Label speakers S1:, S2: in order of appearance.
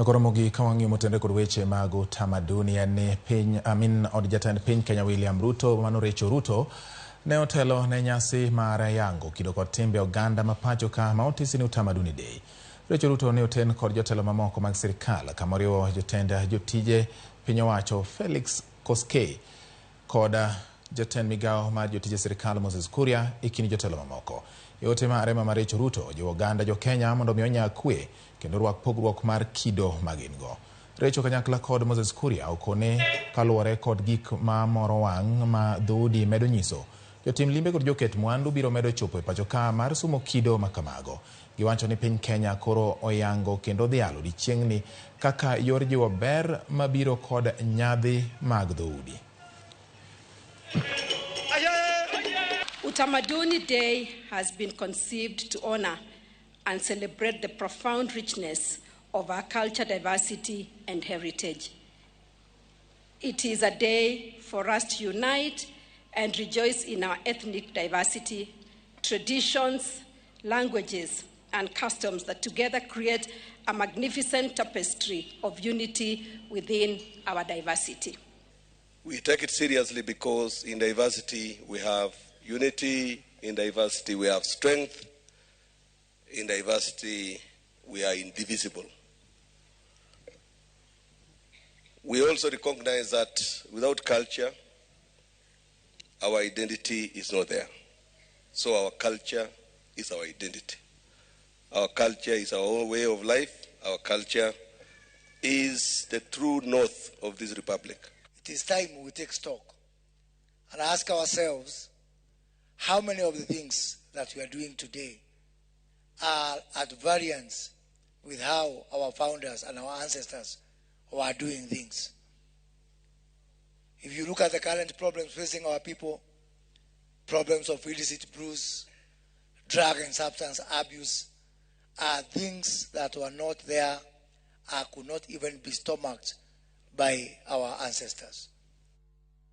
S1: Ramogi kawang'io motende kod weche mag utamaduni ni piny od jatend piny Kenya Rachael Ruto ne otelo ne nyasi mar yango kido kod timbe oganda mapacho ka ma otisi ni Utamaduni Day. Rachael Ruto ne oten kod jotelo mamoko mag sirkal kamoriwo jotend jotije piny owacho Felix Koskei kod jatend migao mar jotije sirkal Moses Kuria ikini jotelo mamoko. Yote marema mar Rachael Ruto jo oganda jo Kenya mondo mi onya kwe kendo rwak pogruok mar kido magingo. Rachael kanyakla kod Moses Kuria okone kaluwore kod gik ma moro wang' ma dhoudi medo nyiso. Jotim limbe kod joket mwandu biro medo chopo e pacho ka mar sumo kido makamago. Giwacho ni piny Kenya koro oyango kendo dhialo dichieng'ni kaka yor jiwo ber mabiro kod nyadhi mag dhoudi.
S2: Utamaduni Day has been conceived to honor and celebrate the profound richness of our culture, diversity, and heritage. It is a day for us to unite and rejoice in our ethnic diversity, traditions, languages, and customs that together create a magnificent tapestry of unity within our diversity.
S3: We take it seriously because in diversity we have unity, in diversity we have strength, in diversity we are indivisible. We also recognize that without culture, our identity is not there. So our culture is our identity. Our culture is our own way of life. Our culture is the true north of this republic.
S4: It is time we take stock and ask ourselves how many of the things that we are doing today are at variance with how our founders and our ancestors were doing things. If you look at the current problems facing our people, problems of illicit brews, drug and substance abuse, are things that were not there, could not even be stomached by our ancestors.